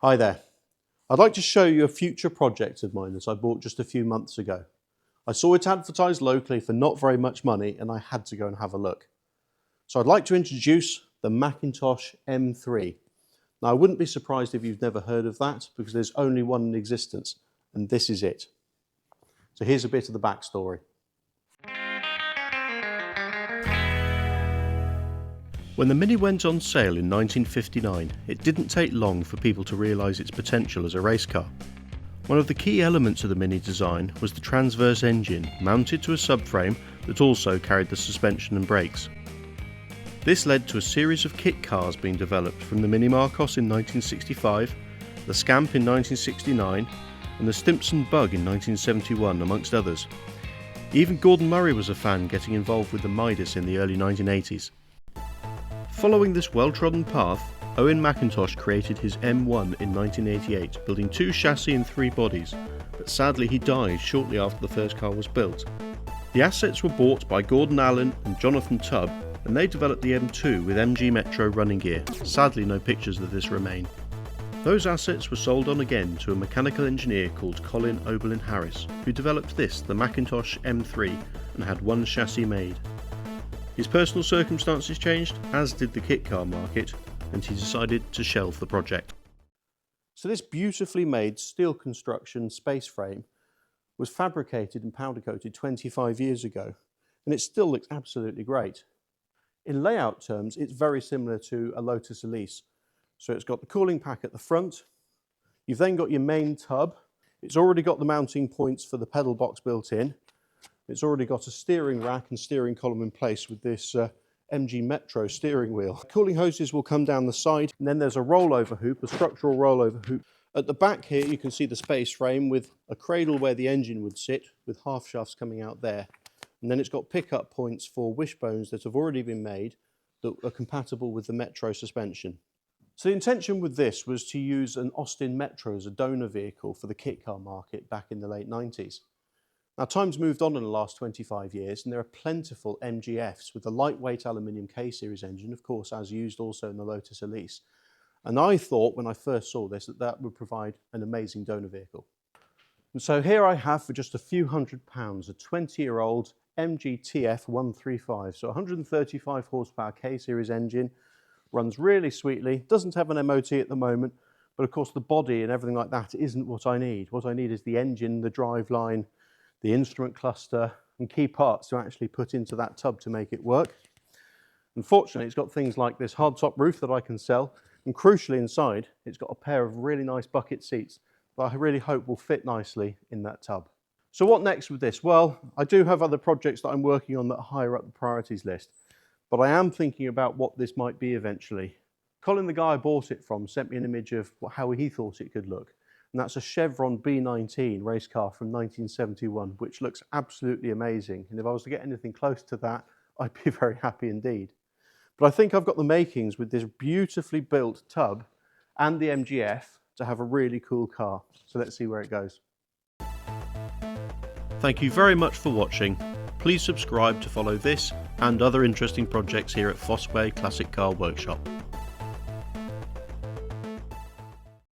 Hi there. I'd like to show you a future project of mine that I bought just a few months ago. I saw it advertised locally for not very much money and I had to go and have a look. So I'd like to introduce the MacIntosh M3. Now I wouldn't be surprised if you've never heard of that because there's only one in existence and this is it. So here's a bit of the backstory. When the Mini went on sale in 1959, it didn't take long for people to realise its potential as a race car. One of the key elements of the Mini design was the transverse engine mounted to a subframe that also carried the suspension and brakes. This led to a series of kit cars being developed from the Mini Marcos in 1965, the Scamp in 1969 and the Stimpson Bug in 1971 amongst others. Even Gordon Murray was a fan, getting involved with the Midas in the early 1980s. Following this well-trodden path, Owen MacIntosh created his M1 in 1988, building 2 chassis and 3 bodies, but sadly he died shortly after the first car was built. The assets were bought by Gordon Allen and Jonathan Tubb, and they developed the M2 with MG Metro running gear. Sadly no pictures of this remain. Those assets were sold on again to a mechanical engineer called Colin Oberlin Harris, who developed this, the MacIntosh M3, and had 1 chassis made. His personal circumstances changed, as did the kit car market, and he decided to shelve the project. So this beautifully made steel construction space frame was fabricated and powder coated 25 years ago, and it still looks absolutely great. In layout terms, it's very similar to a Lotus Elise. So it's got the cooling pack at the front, you've then got your main tub, it's already got the mounting points for the pedal box built in, it's already got a steering rack and steering column in place with this MG Metro steering wheel. Cooling hoses will come down the side, and then there's a rollover hoop, a structural rollover hoop. At the back here you can see the space frame with a cradle where the engine would sit, with half shafts coming out there. And then it's got pickup points for wishbones that have already been made that are compatible with the Metro suspension. So the intention with this was to use an Austin Metro as a donor vehicle for the kit car market back in the late 90s. Now time's moved on in the last 25 years and there are plentiful MGFs with a lightweight aluminium K-series engine, of course as used also in the Lotus Elise. And I thought when I first saw this that would provide an amazing donor vehicle. And so here I have for just a few £100 a 20-year-old MGTF 135, so 135 horsepower K-series engine, runs really sweetly, doesn't have an MOT at the moment, but of course the body and everything like that isn't what I need. What I need is the engine, the driveline, the instrument cluster and key parts to actually put into that tub to make it work. Unfortunately, it's got things like this hardtop roof that I can sell, and crucially inside, it's got a pair of really nice bucket seats that I really hope will fit nicely in that tub. So what next with this? Well, I do have other projects that I'm working on that are higher up the priorities list, but I am thinking about what this might be eventually. Colin, the guy I bought it from, sent me an image of how he thought it could look. And that's a Chevron B19 race car from 1971, which looks absolutely amazing. And if I was to get anything close to that, I'd be very happy indeed. But I think I've got the makings with this beautifully built tub and the MGF to have a really cool car. So let's see where it goes. Thank you very much for watching. Please subscribe to follow this and other interesting projects here at Fosway Classic Car Workshop.